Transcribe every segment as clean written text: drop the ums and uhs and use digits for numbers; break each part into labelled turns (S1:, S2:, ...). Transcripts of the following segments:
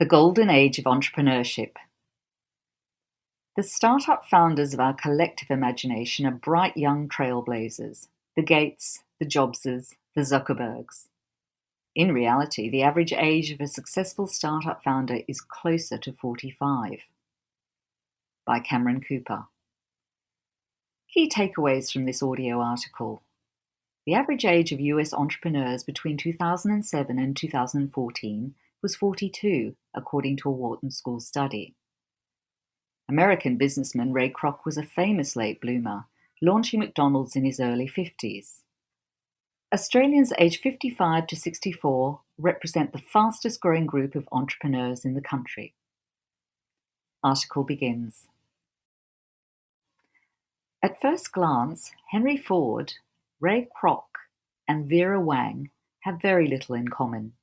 S1: The Golden Age of Entrepreneurship. The startup founders of our collective imagination are bright young trailblazers, the Gates, the Jobses, the Zuckerbergs. In reality, the average age of a successful startup founder is closer to 45. By Cameron Cooper. Key takeaways from this audio article. The average age of US entrepreneurs between 2007 and 2014 was 42, according to a Wharton School study. American businessman Ray Kroc was a famous late bloomer, launching McDonald's in his early 50s. Australians aged 55 to 64 represent the fastest growing group of entrepreneurs in the country. Article begins. At first glance, Henry Ford, Ray Kroc, and Vera Wang have very little in common.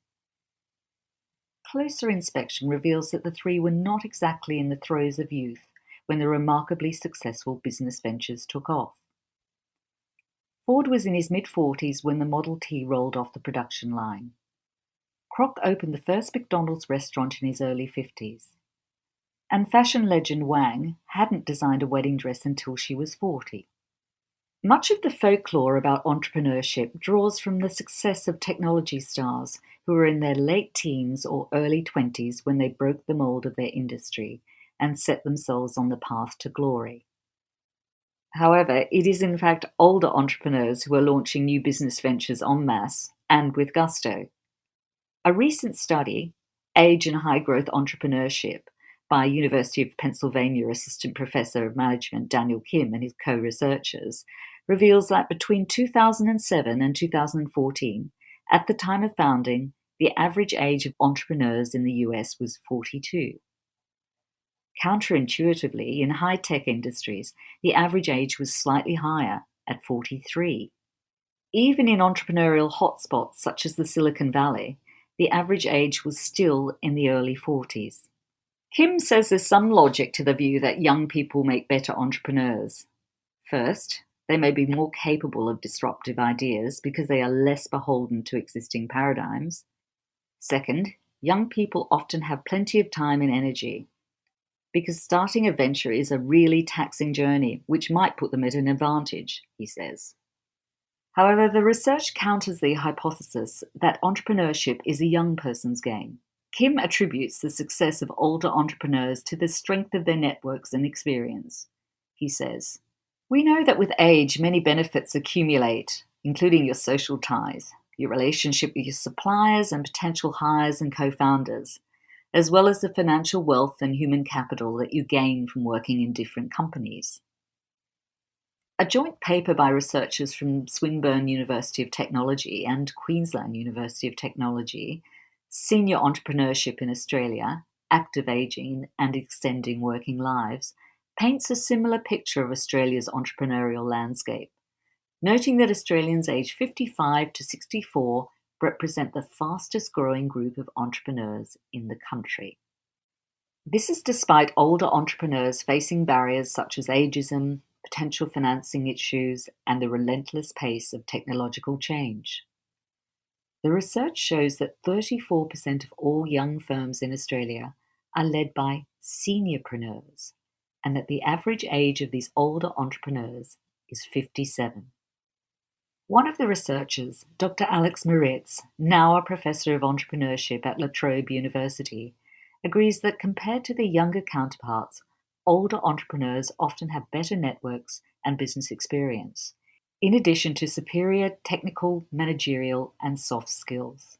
S1: Closer inspection reveals that the three were not exactly in the throes of youth when the remarkably successful business ventures took off. Ford was in his mid-40s when the Model T rolled off the production line. Kroc opened the first McDonald's restaurant in his early 50s. And fashion legend Wang hadn't designed a wedding dress until she was 40. Much of the folklore about entrepreneurship draws from the success of technology stars who were in their late teens or early 20s when they broke the mold of their industry and set themselves on the path to glory. However, it is in fact older entrepreneurs who are launching new business ventures en masse and with gusto. A recent study, Age and High Growth Entrepreneurship, by University of Pennsylvania Assistant Professor of Management Daniel Kim and his co-researchers, reveals that between 2007 and 2014, at the time of founding, the average age of entrepreneurs in the US was 42. Counterintuitively, in high-tech industries, the average age was slightly higher, at 43. Even in entrepreneurial hotspots such as the Silicon Valley, the average age was still in the early 40s. Kim says there's some logic to the view that young people make better entrepreneurs. First, they may be more capable of disruptive ideas because they are less beholden to existing paradigms. Second, young people often have plenty of time and energy because starting a venture is a really taxing journey, which might put them at an advantage, he says. However, the research counters the hypothesis that entrepreneurship is a young person's game. Kim attributes the success of older entrepreneurs to the strength of their networks and experience. He says, "We know that with age, many benefits accumulate, including your social ties, your relationship with your suppliers and potential hires and co-founders, as well as the financial wealth and human capital that you gain from working in different companies." A joint paper by researchers from Swinburne University of Technology and Queensland University of Technology, Senior Entrepreneurship in Australia, Active Aging and Extending Working Lives, paints a similar picture of Australia's entrepreneurial landscape, noting that Australians aged 55 to 64 represent the fastest growing group of entrepreneurs in the country. This is despite older entrepreneurs facing barriers such as ageism, potential financing issues, and the relentless pace of technological change. The research shows that 34% of all young firms in Australia are led by seniorpreneurs, and that the average age of these older entrepreneurs is 57. One of the researchers, Dr. Alex Moritz, now a professor of entrepreneurship at La Trobe University, agrees that compared to their younger counterparts, older entrepreneurs often have better networks and business experience, in addition to superior technical, managerial, and soft skills.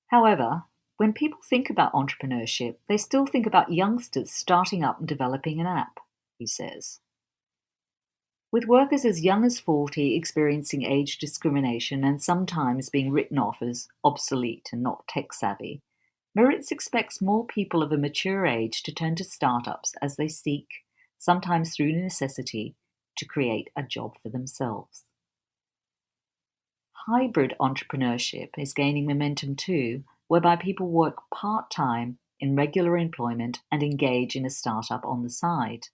S1: However, when people think about entrepreneurship, they still think about youngsters starting up and developing an app, he says. With workers as young as 40 experiencing age discrimination and sometimes being written off as obsolete and not tech-savvy, Moritz expects more people of a mature age to turn to startups as they seek, sometimes through necessity, to create a job for themselves. Hybrid entrepreneurship is gaining momentum too, whereby people work part-time in regular employment and engage in a startup on the side.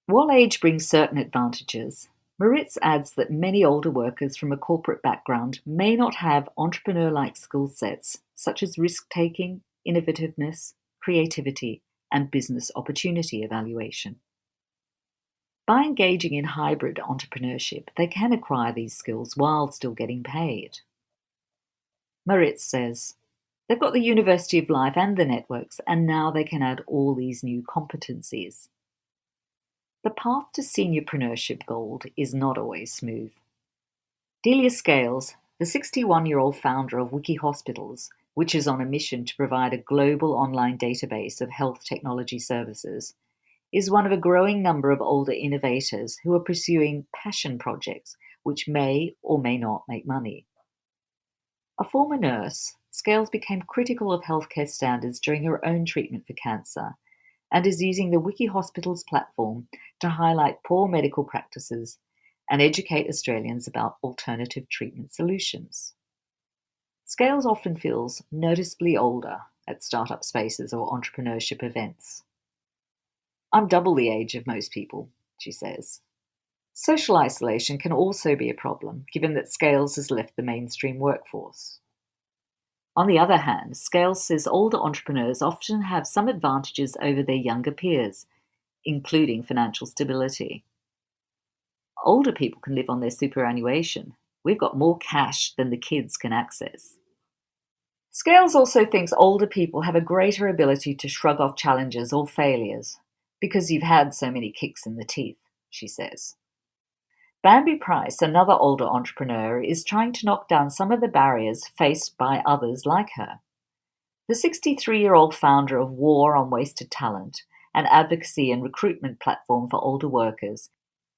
S1: While age brings certain advantages, Moritz adds that many older workers from a corporate background may not have entrepreneur-like skill sets such as risk-taking, innovativeness, creativity, and business opportunity evaluation. By engaging in hybrid entrepreneurship, they can acquire these skills while still getting paid. Moritz says, they've got the University of Life and the networks, and now they can add all these new competencies. The path to seniorpreneurship gold is not always smooth. Delia Scales, the 61-year-old founder of Wiki Hospitals, which is on a mission to provide a global online database of health technology services, is one of a growing number of older innovators who are pursuing passion projects which may or may not make money. A former nurse, Scales became critical of healthcare standards during her own treatment for cancer and is using the Wiki Hospitals platform to highlight poor medical practices and educate Australians about alternative treatment solutions. Scales often feels noticeably older at startup spaces or entrepreneurship events. I'm double the age of most people, she says. Social isolation can also be a problem, given that Scales has left the mainstream workforce. On the other hand, Scales says older entrepreneurs often have some advantages over their younger peers, including financial stability. Older people can live on their superannuation. We've got more cash than the kids can access. Scales also thinks older people have a greater ability to shrug off challenges or failures because you've had so many kicks in the teeth, she says. Bambi Price, another older entrepreneur, is trying to knock down some of the barriers faced by others like her. The 63-year-old founder of War on Wasted Talent, an advocacy and recruitment platform for older workers,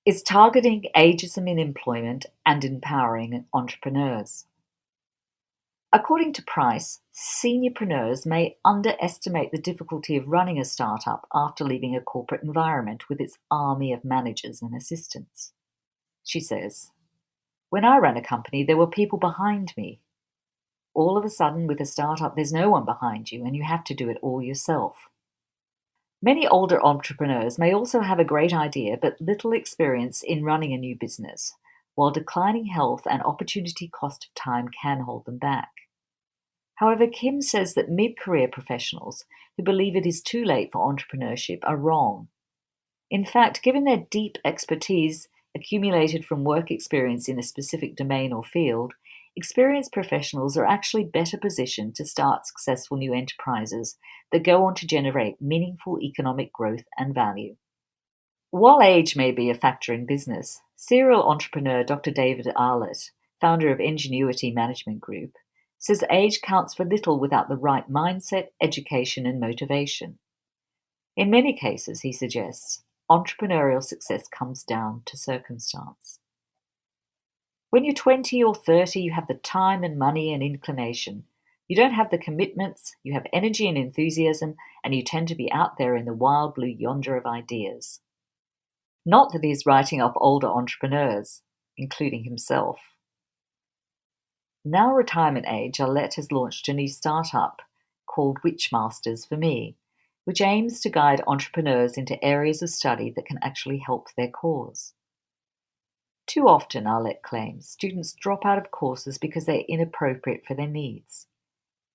S1: is targeting ageism in employment and empowering entrepreneurs. According to Price, seniorpreneurs may underestimate the difficulty of running a startup after leaving a corporate environment with its army of managers and assistants. She says, when I ran a company, there were people behind me. All of a sudden, with a startup, there's no one behind you and you have to do it all yourself. Many older entrepreneurs may also have a great idea but little experience in running a new business, while declining health and opportunity cost of time can hold them back. However, Kim says that mid-career professionals who believe it is too late for entrepreneurship are wrong. In fact, given their deep expertise accumulated from work experience in a specific domain or field, experienced professionals are actually better positioned to start successful new enterprises that go on to generate meaningful economic growth and value. While age may be a factor in business, serial entrepreneur Dr. David Arlett, founder of Ingenuity Management Group, says age counts for little without the right mindset, education, and motivation. In many cases, he suggests, entrepreneurial success comes down to circumstance. When you're 20 or 30, you have the time and money and inclination. You don't have the commitments, you have energy and enthusiasm, and you tend to be out there in the wild blue yonder of ideas. Not that he's writing off older entrepreneurs, including himself. Now retirement age, Arlett has launched a new startup called Witchmasters for Me, which aims to guide entrepreneurs into areas of study that can actually help their cause. Too often, Arlett claims, students drop out of courses because they're inappropriate for their needs.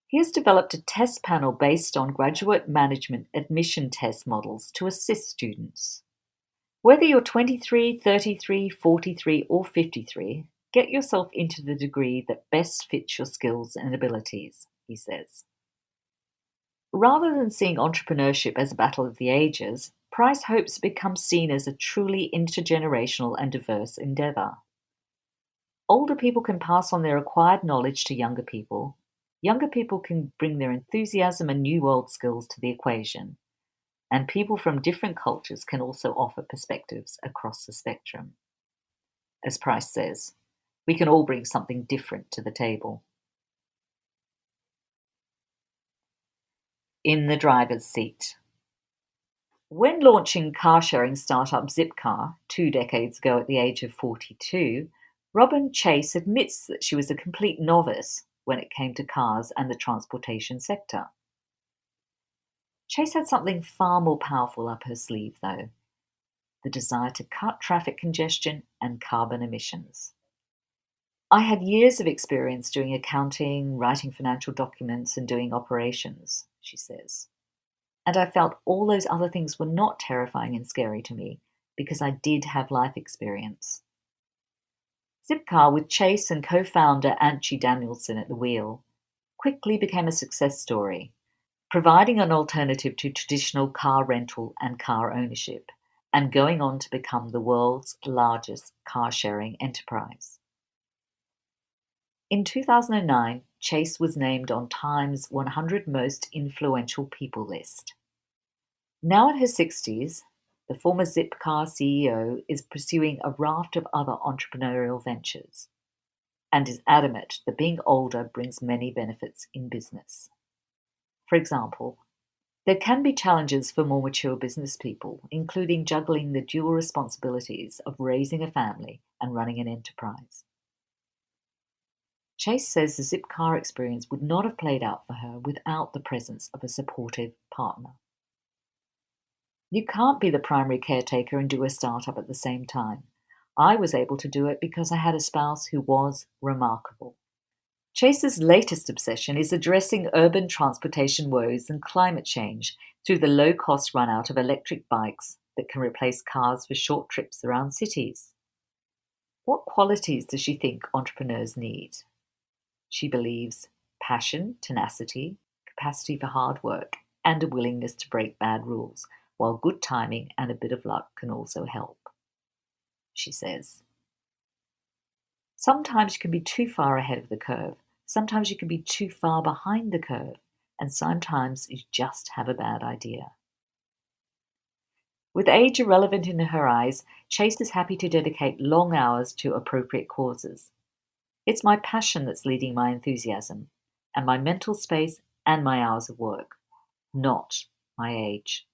S1: He has developed a test panel based on graduate management admission test models to assist students. Whether you're 23, 33, 43, or 53, get yourself into the degree that best fits your skills and abilities, he says. Rather than seeing entrepreneurship as a battle of the ages, Price hopes it becomes seen as a truly intergenerational and diverse endeavour. Older people can pass on their acquired knowledge to younger people can bring their enthusiasm and new world skills to the equation, and people from different cultures can also offer perspectives across the spectrum. As Price says, we can all bring something different to the table. In the driver's seat. When launching car-sharing startup Zipcar 2 decades ago at the age of 42, Robin Chase admits that she was a complete novice when it came to cars and the transportation sector. Chase had something far more powerful up her sleeve, though: the desire to cut traffic congestion and carbon emissions. I had years of experience doing accounting, writing financial documents, and doing operations, she says. And I felt all those other things were not terrifying and scary to me because I did have life experience. Zipcar, with Chase and co-founder Anchi Danielson at the wheel, quickly became a success story, providing an alternative to traditional car rental and car ownership, and going on to become the world's largest car-sharing enterprise. In 2009, Chase was named on Time's 100 Most Influential People list. Now in her 60s, the former Zipcar CEO is pursuing a raft of other entrepreneurial ventures and is adamant that being older brings many benefits in business. For example, there can be challenges for more mature business people, including juggling the dual responsibilities of raising a family and running an enterprise. Chase says the Zipcar experience would not have played out for her without the presence of a supportive partner. You can't be the primary caretaker and do a startup at the same time. I was able to do it because I had a spouse who was remarkable. Chase's latest obsession is addressing urban transportation woes and climate change through the low-cost run-out of electric bikes that can replace cars for short trips around cities. What qualities does she think entrepreneurs need? She believes passion, tenacity, capacity for hard work, and a willingness to break bad rules, while good timing and a bit of luck can also help. She says, sometimes you can be too far ahead of the curve, sometimes you can be too far behind the curve, and sometimes you just have a bad idea. With age irrelevant in her eyes, Chase is happy to dedicate long hours to appropriate causes. It's my passion that's leading my enthusiasm, and my mental space and my hours of work, not my age.